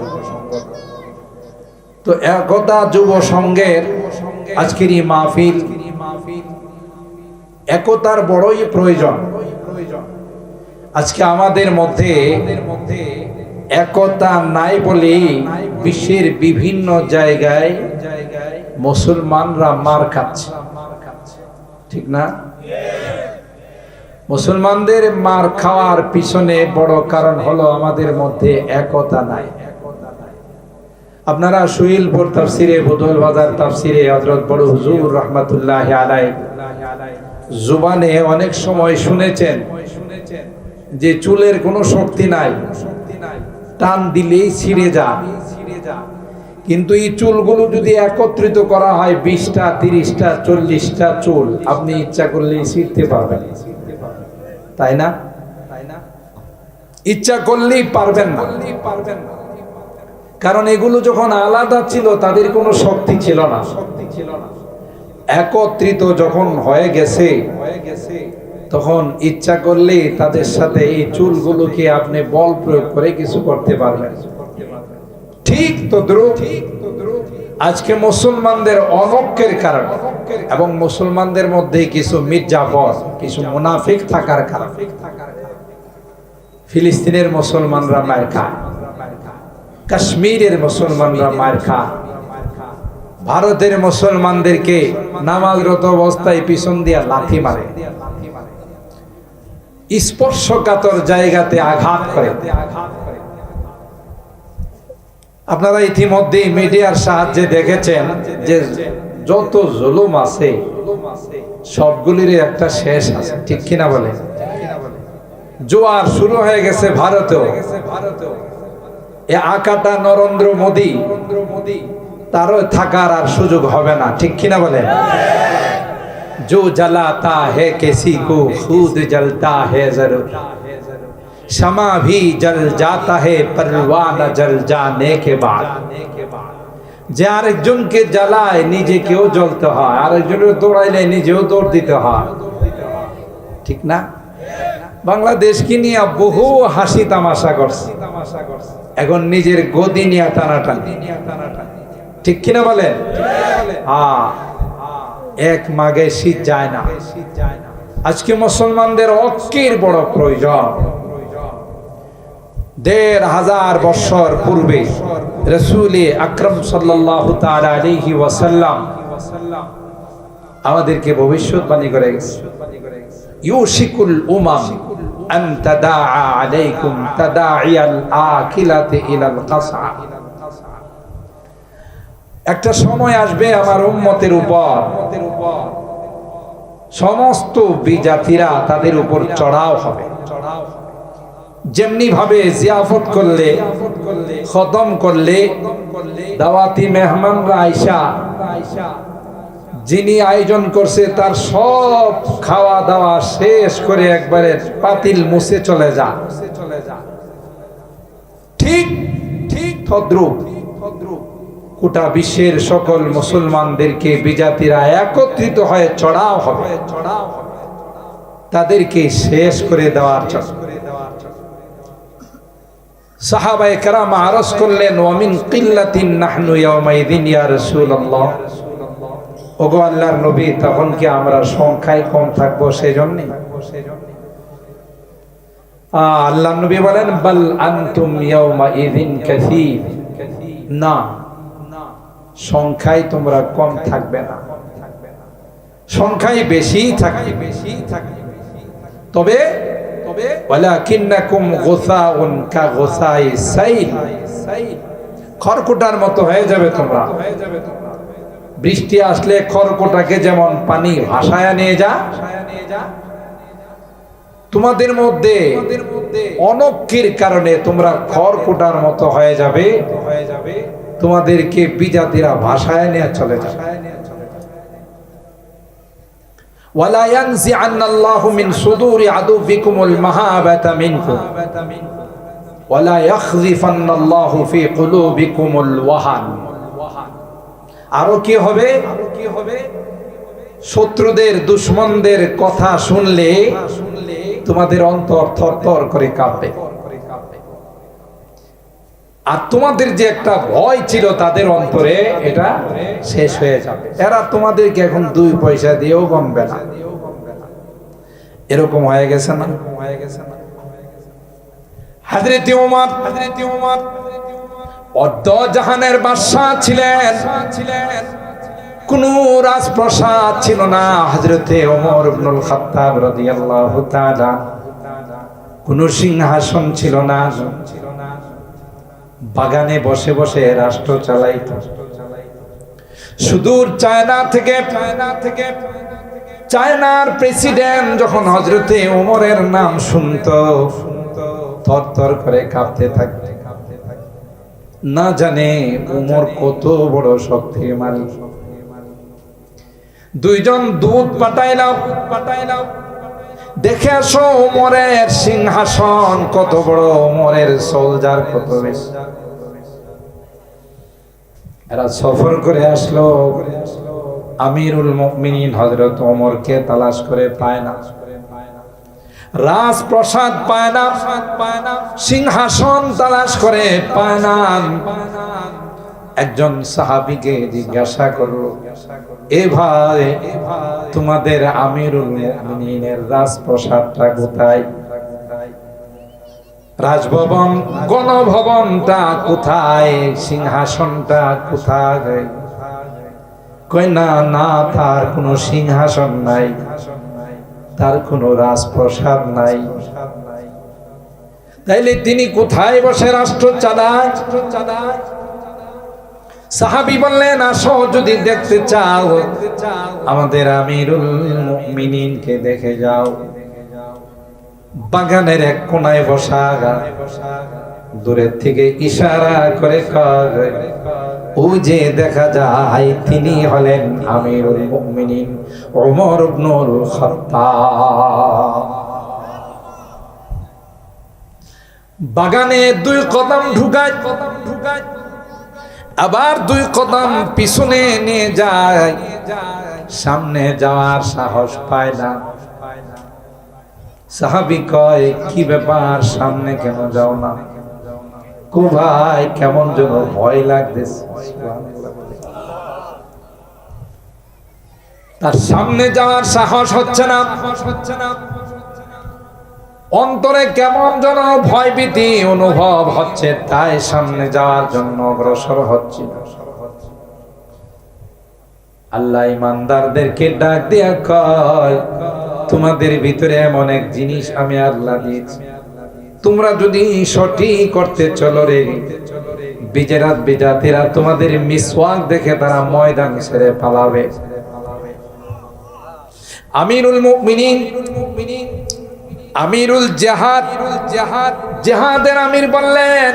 তো একতা যুব সংঘের আজকের এই মাহফিল, একতার বড়ই প্রয়োজন। আজকে আমাদের মধ্যে একতা নাই বলে বিশ্বের বিভিন্ন জায়গায় মুসলমানরা মার খাচ্ছে, ঠিক না? মুসলমানদের মার খাওয়ার পিছনে বড় কারণ হলো আমাদের মধ্যে একতা নাই। আপনারা সুইলপুর তাফসিরে, বুদল বাজার তাফসিরে হযরত বড় হুজুর রাহমাতুল্লাহি আলাইহি জুবানে অনেক সময় শুনেছেন যে চুলের কোনো শক্তি নাই, টান দিলেই ছিঁড়ে যায়। কিন্তু এই চুলগুলো যদি একত্রিত করা হয় 20টা, 30টা, 40টা চুল, আপনি ইচ্ছা করলেই ছিঁড়তে পারবেন, তাই না? ইচ্ছা করলেই পারবেন না, কারণ এগুলো যখন আলাদা ছিল তাদের কোনো শক্তি ছিল না। একত্রিত যখন হয়ে গেছে তখন ইচ্ছা করলে তাদের সাথে এই চুলগুলোকে আপনি বল প্রয়োগ করে কিছু করতে পারবেন। ঠিক তদ্রুপ আজকে মুসলমানদের অনৈক্যের কারণে এবং মুসলমানদের মধ্যে কিছু মির্জাফর, কিছু মুনাফিক থাকার কারণে ফিলিস্তিনের মুসলমানরা মার খায়, কাশ্মীরের মুসলমানরা মার খায়, ভারতের মুসলমানদেরকে নামাজরত অবস্থায় পিছন দিয়া লাথি মারে, স্পর্শকাতর জায়গাতে আঘাত করে। আপনারা ইতিমধ্যে মিডিয়ার সাহায্যে দেখেছেন যে যত জুলুম আছে সবগুলির একটা শেষ আছে, ঠিক কিনা বলে? জোয়ার শুরু হয়ে গেছে ভারতেও। এ আকাটা নরেন্দ্র মোদী, তারও থাকার আর সুযোগ হবে না, ঠিক কিনা বলে? जो जलाता है किसी को खुद जलता है जरूर शमा भी जल जाता है परवाना जल जाने के बाद যে আরেকজনকে জ্বালায় নিজেকেও জ্বলতে হয় আরেকজনের দৌড়াইলে নিজেও দৌড় দিতে হয় ঠিক না বাংলাদেশকে নিয়ে বহু হাসি তামাশা করছে এখন নিজের গদি নিয়ে টানাটানি ঠিক কিনা বলেন হ্যাঁ এক মাগে শীত যায় না আজকে মুসলমানদের ঐক্যের বড় প্রয়োজন ১৫০০ বছর পূর্বে রাসূল আকরাম সাল্লাল্লাহু তাআলা আলাইহি ওয়াসাল্লাম আমাদেরকে ভবিষ্যৎবাণী করে গেছে ইউশিকুল উমাম আন তাদাআ আলাইকুম তাদাইয়াল আকিলাতি ইলাল কাসআ একটা সময় আসবে আমার উম্মতের উপর সমস্ত বিজাতিরা তাদের উপর চড়াও হবে যেমনি ভাবে জিয়াফত করলে খতম করলে দাওয়াতি মেহমানরা আয়েশা যিনি আয়োজন করছে তার সব খাওয়া দাওয়া শেষ করে একবারে পাতিল মুছে চলে যা ঠিক ঠিক তদ্রূপ গোটা বিশ্বের সকল মুসলমানদেরকে বিজাতিরা একত্রিত হয়ে চড়াও হবে তাদেরকে শেষ করে দেওয়ার জন্য সাহাবায়ে কেরাম আরজ করলেন ওয়ামিন কিল্লাতিন নাহনু ইয়াউমাইযিন ইয়া রাসূলুল্লাহ ওগো আল্লাহর নবী তখন কি আমরা সংখ্যায় কম থাকবো সেজন্য আল্লাহর নবী বলেন বাল আনতুম ইয়াউমাইযিন কাসীর না সংখ্যায় তোমরা কম থাকবে না সংখ্যায় বেশি থাকবে তবে ওয়ালাকিন্নাকুম গুসাউন কা গুসাই সাইল খড়কুটার মতো হয়ে যাবে তোমরা বৃষ্টি আসলে খড়কুটাকে যেমন পানি ভাসায় নিয়ে যা তোমাদের মধ্যে অনৈক্যের কারণে তোমরা খড়কুটার মতো হয়ে যাবে তোমাদেরকে বিজাতিরা ভাসায় নিয়ে চলে যাবে ওয়ালা ইয়ানজিআন্না আল্লাহু মিন সুদুরি আদুবিকুমুল মাহাবাতা মিনকুম ওয়ালা ইয়াখযিফান্না আল্লাহু ফি কুলুবিকুমুল ওয়াহান আরো কি হবে শত্রুদের দুশমনদের কথা শুনলে তোমাদের অন্তর থরথর করে কাঁপবে আর তোমাদের যে একটা ভয় ছিল তাদের অন্তরে এটা শেষ হয়ে যাবে এরা তোমাদেরকে এখন 2 পয়সা দিয়েও গণবে না এরকম হয়ে গেছে না হযরত ওমর অর্ধ জাহানের বাদশা ছিলেন কোন রাজপ্রাসাদ ছিল না হযরত ওমর ইবনুল খাত্তাব রাদিয়াল্লাহু তাআলা কোন সিংহাসন ছিল না বাগানে বসে বসে রাষ্ট্র চালাইত সুদূর চায়না থেকে চায়নার প্রেসিডেন্ট যখন হযরতে ওমরের নাম শুনতো থরথর করে কাঁপতে থাকতো না জানে ওমর কত বড় শক্তির মালিক দুইজন দূত পাঠাইলাম দেখে আসো ওমরের সিংহাসন কত বড় ওমরের সোলজার কত বেশি এরা সফর করে আসলো আমিরুল মুমিনিন হযরত ওমরকে তালাশ করে পায় না রাজপ্রাসাদ পায় না সিংহাসন তালাশ করে পায় না একজন সাহাবীকে জিজ্ঞাসা করলো এ ভাই তোমাদের আমিরুল মুমিনিনের রাজপ্রাসাদটা কোথায় রাজভবন গণভবনটা কোথায় সিংহাসনটা কোথায় কই না তার কোনো সিংহাসন নাই তার কোনো রাজপ্রাসাদ নাই তাইলে তিনি কোথায় বসে রাষ্ট্র চালায় সাহাবী বললেন আসো যদি দেখতে চাও আমাদের আমিরুল মুমিনিনকে দেখে যাও বাগানের এক কোনায় বসা দূরের থেকে ইশারা করে কয়, ও যে দেখা যায় তিনি হলেন আমিরুল মুমিনিন ওমর ইবনুল খাত্তাব। বাগানে 2 কদম ঢুকায়, আবার 2 কদম পিছনে নিয়ে যায়, সামনে যাওয়ার সাহস পায় না। সাহাবী কয়, কি ব্যাপার, সামনে কেন যাও না? কো ভাই, কেমন যেন ভয় লাগতেছে। তার সামনে যাওয়ার সাহস হচ্ছে না, অন্তরে কেমন যেন ভয়ভীতি অনুভব হচ্ছে, তাই সামনে যাওয়ার জন্য অগ্রসর হচ্ছে। আল্লাহ ইমানদারদেরকে ডাক দিয়া কয়, তোমাদের ভিতরে এমন এক জিনিস আমি আল্লাহ দিয়েছি, তোমরা যদি সঠিক করতে চলো রে, বিজেরাত বিজাতিরা তোমাদের মিসওয়াক দেখে তারা ময়দান ছেড়ে পালাবে। আমিরুল মুমিনিন, আমিরুল জিহাদ, জিহাদের আমির বললেন,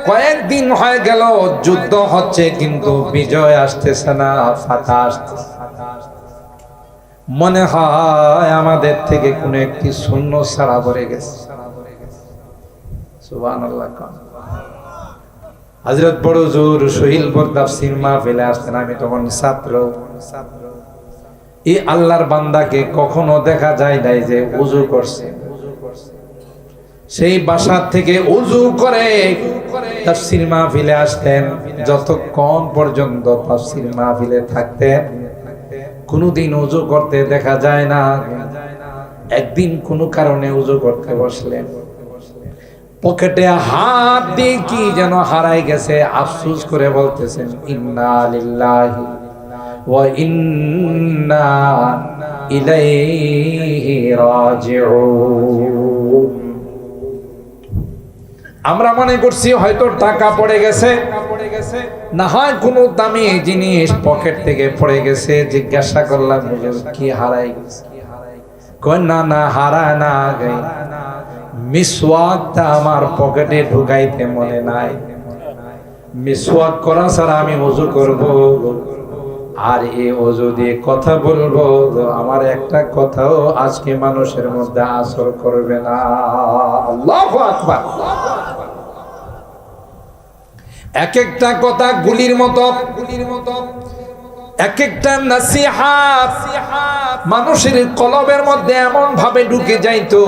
কয়েকদিন হয়ে গেল যুদ্ধ হচ্ছে কিন্তু বিজয় আসতেছে না, ফাতা আসতেছে। মনে হয় আমাদের থেকে কোন একটি শূন্য ছাড়া পড়ে গেছে। সুবহানাল্লাহ। হযরত বড় হুজুর সোহেলপুর তাফসীর মাহফিলে আসতেন, আমি তখন ছাত্র। এই আল্লাহর বান্দাকে কখনো দেখা যায় নাই যে ওযু করছে। সেই বাসার থেকে ওযু করে তাফসীর মাহফিলে আসতেন। যতক্ষণ পর্যন্ত তাফসীর মাহফিলে থাকতেন কোনদিন ওযু করতে দেখা যায় না। একদিন কোনো কারণে ওযু করতে বসলেন, পকেটে হাত দিয়ে কি যেন হারাই গেছে। আফসোস করে বলতেছেন, ইন্না লিল্লাহি ওয়া ইন্না ইলাইহি রাজিউন। আমরা মনে করছি হয়তো টাকা পড়ে গেছে, না হয় কোনো দামি জিনিস পকেট থেকে পড়ে গেছে। জিজ্ঞাসা করলাম, কি হারাই গেছে? কই না না, হারায় না, মিসওয়াকটা আমার পকেটে ঢুকাইতে মনে নাই। মিসওয়াক করা ছাড়া আমি ওযু করব, আর এই ওযু দিয়ে কথা বলবো, আমার একটা কথাও আজকে মানুষের মধ্যে আসর করবে না। আল্লাহু আকবার। এক একটা কথা গুলির মতো, এক একটা নসিহত মানুষের কলবের মধ্যে এমন ভাবে ঢুকে যাইতো।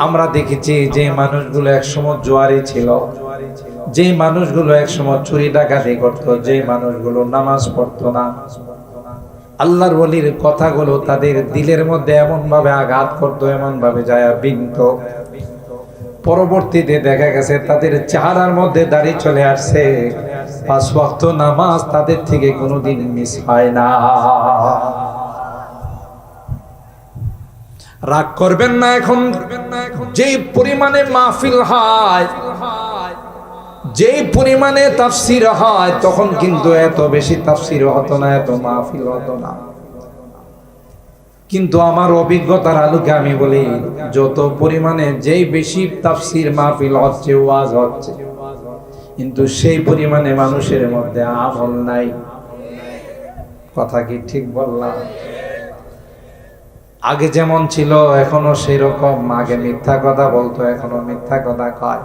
আমরা দেখেছি যে মানুষগুলো একসময় জোয়ারি ছিল, যে মানুষগুলো একসময় চুরি ডাকাতি করত, যে মানুষগুলো নামাজ পড়তো না, আল্লাহর ওলির কথাগুলো তাদের দিলের মধ্যে এমন ভাবে আঘাত করতো, এমন ভাবে যায় বিনত। পরবর্তীতে দেখা গেছে তাদের চেহারার মধ্যে দাড়ি চলে আসছে, 5 ওয়াক্ত নামাজ তাদের থেকে কোনোদিন মিস হয় না। রাগ করবেন না, এখন যে পরিমাণে মাহফিল হয়, যে পরিমাণে তাফসীর হয়, তখন কিন্তু এত বেশি তাফসীর হতো না, এত মাহফিল হতো না। কিন্তু আমার অভিজ্ঞতার আলোকে আমি বলি, যত পরিমাণে যেই বেশি তাফসীর মাহফিল হচ্ছে, ওয়াজ হচ্ছে, কিন্তু সেই পরিমাণে মানুষের মধ্যে আমল নাই। কথা কি ঠিক বললাম? আগে যেমন ছিল এখনো সেই রকম। আগে মিথ্যা কথা বলতো, এখনো মিথ্যা কথা কয়।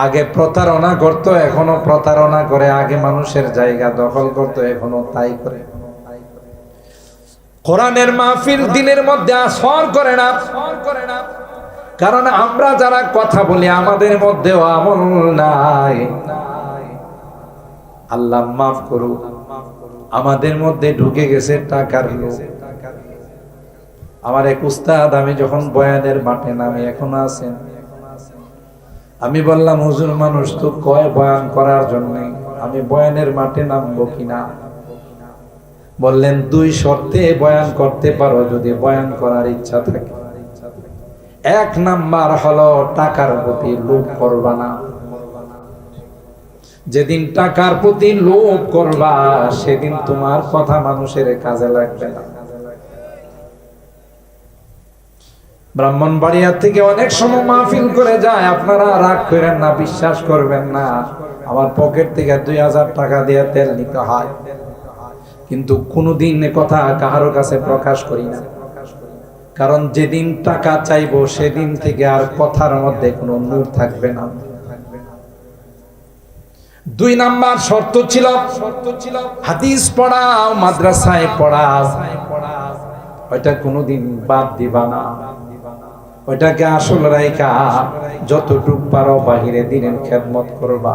আগে প্রতারণা করতো, এখনো প্রতারণা করে। আগে মানুষের জায়গা দখল করতো, এখনো তাই করে। কোরআনের মাহফিল দিনের মধ্যে আসর করে না, কারণ আমরা যারা কথা বলি আমাদের মধ্যেও আমল নাই। আল্লাহ মাফ করুক, আমাদের মধ্যে ঢুকে গেছে টাকার লোভ। আমার এক উস্তাদ, আমি যখন বয়ানের মাঠে নামি, এখন আছেন, আমি বললাম, হুজুর মানুষ তো কয় বয়ান করার জন্য, আমি বয়ানের মাঠে নামবো কিনা? বললেন, 2 শর্তে বয়ান করতে পারো যদি বয়ান করার ইচ্ছা থাকে। 1 নাম্বার হলো টাকার প্রতি লোভ করবা না। যেদিন টাকার প্রতি লোভ করবা, সেদিন তোমার কথা মানুষের কাজে লাগবে না। ব্রাহ্মণবাড়িয়া থেকে অনেক সময় মাহফিল করে যায়, আপনারা রাগ করেন না, বিশ্বাস করবেন না, আমার পকেট থেকে 2000 টাকা দিয়ে তেল নিতে হয়, কিন্তু কোনোদিন এ কথা কারো কাছে প্রকাশ করি না। কারণ যেদিন টাকা চাইবো সেদিন থেকে আর কথার মধ্যে কোনো নূর থাকবে না। 2 নাম্বার শর্ত ছিল হাদিস পড়াও, মাদ্রাসায় পড়াও, ওইটা কোনোদিন বাদ দিবা না। ওইটাকে আসল রাইখা যতটুক পারো বাহিরে দিনের খেদমত করবা।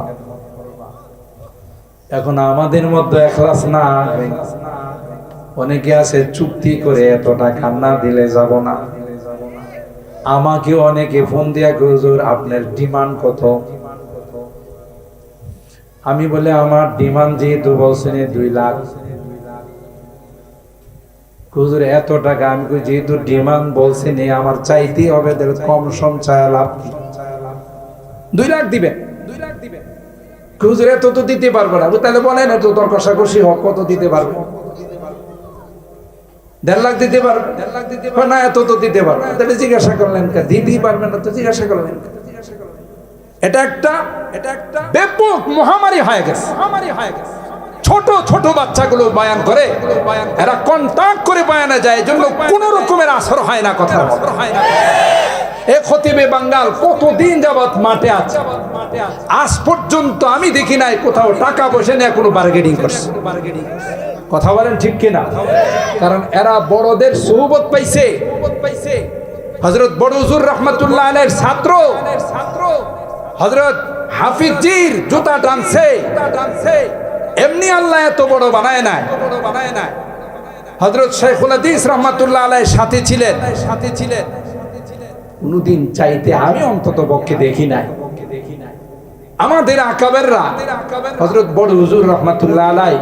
এখন আমাদের মধ্যে এখলাস না, অনেকে আছে চুক্তি করে এত টাকা না দিলে যাব না। আমাকে অনেকে ফোন দিয়া হুজুর আপনার ডিমান্ড কত? আমি বলে আমার ডিমান্ড যেহেতু বলছেন 2 লাখ। হুজুর এত টাকা? আমি কই যেহেতু ডিমান্ড বলছেন আমার চাইতেই হবে, কম সম চায় লাভ কি? 2 লাখ দিবেন? 2 লাখ দিবেন? হুজুর এত তো দিতে পারবো না। তাহলে বলেন এত দর কষাকষি হোক, কত দিতে পারবে? 1.5 লাখ দিতে পারবে? 1.5 লাখ দিতে পারবে না, এত তো দিতে পারবে না। তাহলে জিজ্ঞাসা করলেন কে? দিতেই পারবেন না তো জিজ্ঞাসা করলেন কে? এটা একটা ব্যাপক মহামারী হয়ে গেছে। ছোট ছোট বাচ্চাগুলো বয়ান করে, এরা কন্টাক্ট করে বয়ানে যায়, এজন্য কোন রকমের আসর হয় না, কথা হয় না। এ খতিবে বাঙ্গাল কতদিন যাবত মাঠে আছে, আজ পর্যন্ত আমি দেখি নাই কোথাও টাকা পয়সা নিয়ে কোনো বার্গেনিং করছে। কথা বলেন ঠিক কিনা? কারণ এরা বড়দের সুহবত পাইছে। হযরত বড় হুজুর রাহমাতুল্লাহ আলাইহির ছাত্র হযরত হাফিজির জুতা টানছে। এমনি আল্লাহ এত বড় বানায় নাই। হযরত শাইখুল হাদিস রাহমাতুল্লাহ আলাইহির সাথে ছিলেন। কোনদিন চাইতে আমি অন্তত পক্ষে দেখি নাই। আমাদের আকাবেররা হযরত বড় হুজুর রাহমাতুল্লাহ আলাইহি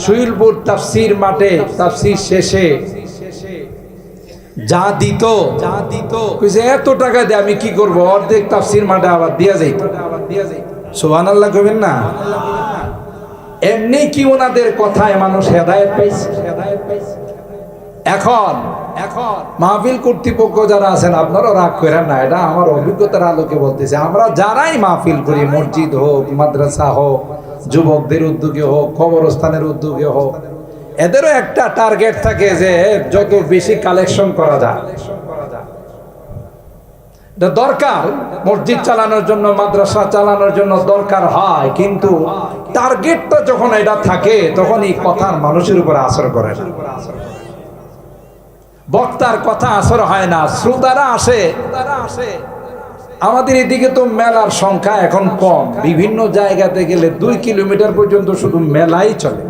সুইলপুর তাফসীর মাঠে তাফসীর শেষে যা দিত কইছে এত টাকা দিয়ে আমি কি করব, অর্ধেক তাফসীর মাঠে আবার দিয়া যাইত। সুবহানাল্লাহ কইবেন না? এমনি কি ওনাদের কথায় মানুষ হেদায়েত পাইছে। এখন মাহফিল কর্তৃপক্ষ যারা আছেন আপনারাও রাগ করেন না, এটা আমার অভিজ্ঞতার আলোকে বলতেছে। আমরা যারাই মাহফিল করি, মসজিদ হোক, মাদ্রাসা হোক, যুবকদের উদ্যোগে হোক, কবরস্থানের উদ্যোগে হোক, এদেরও একটা টার্গেট থাকে যে যত বেশি কালেকশন করা যায়। এটা দরকার, মসজিদ চালানোর জন্য, মাদ্রাসা চালানোর জন্য দরকার হয়, কিন্তু টার্গেটটা যখন এটা থাকে তখন এই কথার মানুষের উপর আসর করে না। বক্তার কথা আসর হয় না, শ্রোতারা আসে। আমাদের এদিকে তো মেলার সংখ্যা এখন কম, বিভিন্ন জায়গাতে গেলে 2 কিলোমিটার পর্যন্ত শুধু মেলাই চলে।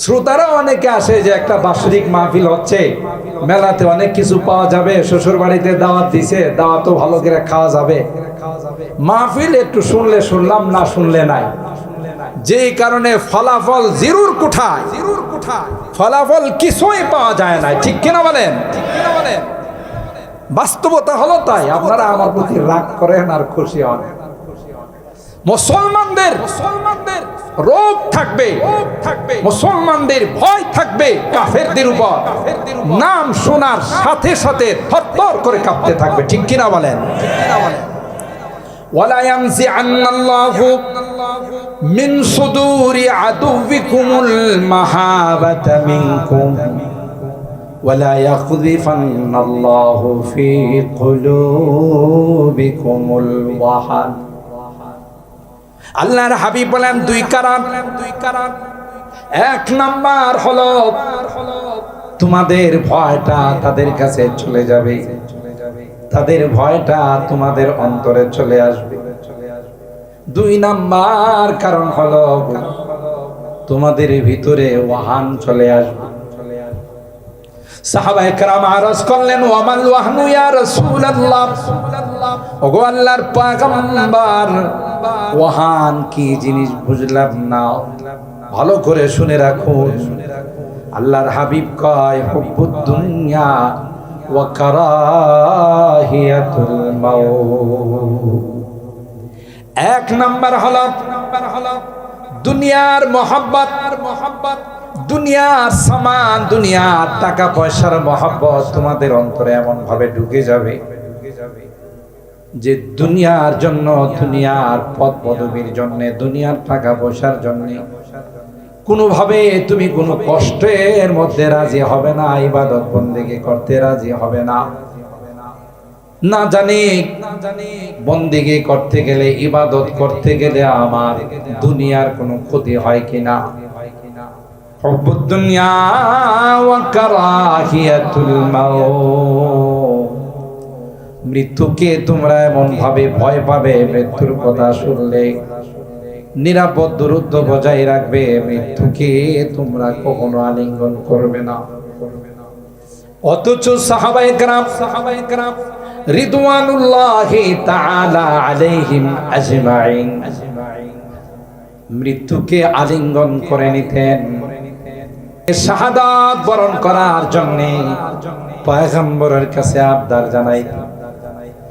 শ্রোতারা অনেকে আসে যে একটা বাৎসরিক মাহফিল হচ্ছে, মেলাতে অনেক কিছু পাওয়া যাবে, শ্বশুর বাড়িতে দাওয়াত দিছে, দাওয়াতও ভালো করে খাওয়া যাবে, মাহফিল একটু শুনলে শুনলাম, না শুনলে নাই। যেই কারণে ফলাফল জিরুর কোঠায়, ফলাফল কিছুই পাওয়া যায় না। ঠিক কিনা বলেন? বাস্তবতা হলো তাই। আপনারা আমার প্রতি রাগ করেন আর খুশি হন। মুসলমানদের রোগ থাকবে, মুসলমানদের ভয় থাকবে কাফেরদের উপর। নাম শোনার সাথে সাথে থরথর করে কাঁপতে থাকবে। ঠিক কিনা বলেন? ওয়ালা ইয়ানজিআন্নাল্লাহু মিন সুদুরি আদুবিকুমুল মাহাবাতা মিনকুম ওয়ালা ইয়াখযিফান্নাল্লাহু ফি কুলুবিকুমুল ওয়াহান। আল্লাহর হাবিব বলেন 2 কারণ। 1 নাম্বার হলো তোমাদের ভয়টা তাদের কাছে চলে যাবে, তাদের ভয়টা তোমাদের অন্তরে চলে আসবে। 2 নাম্বার কারণ হলো তোমাদের ভিতরে ওয়াহান চলে আসবে। সাহাবায়ে কেরাম আরজ করলেন, ওয়ামাল ওয়াহনু ইয়া রাসূলুল্লাহ, ওগো আল্লাহর পয়গম্বর, ওয়াহান কি জিনিস বুঝলাম না, ভালো করে শুনে রাখুন। আল্লাহর হাবিব কয় হুব্বুদ দুনিয়া ওয়া কারাহিয়াতুল মাউত। 1 নাম্বার হলো দুনিয়ার মহব্বত, দুনিয়ার সামান, দুনিয়ার টাকা পয়সার মহব্বত তোমাদের অন্তরে এমন ভাবে ঢুকে যাবে যে দুনিয়ার জন্য, দুনিয়ার পদ পদবীর জন্য, দুনিয়ার টাকা পয়সার জন্য কোনোভাবে তুমি কোনো কষ্টের মধ্যে রাজি হবে না, ইবাদত বন্দেগী করতে রাজি হবে না। না জানি বন্দেগী করতে গেলে, ইবাদত করতে গেলে আমার দুনিয়ার কোনো ক্ষতি হয় কিনা। হুব্বুদ দুনিয়া ওয়া কারাহিয়াতুল মাউত, মৃত্যুকে তোমরা এমন ভাবে ভয় পাবে, মৃত্যুর কথা শুনলে নিরাপদ দূরত্ব বজায় রাখবে, মৃত্যুকে তোমরা কখনো আলিঙ্গন করবে না। অথচ সাহাবায়ে কেরাম রিদওয়ানুল্লাহি তাআলা আলাইহিম আজমাইন মৃত্যুকে আলিঙ্গন করে নিতেন। শাহাদাত বরণ করার জন্য পয়গম্বরের কাছে আবদার জানাইতেন।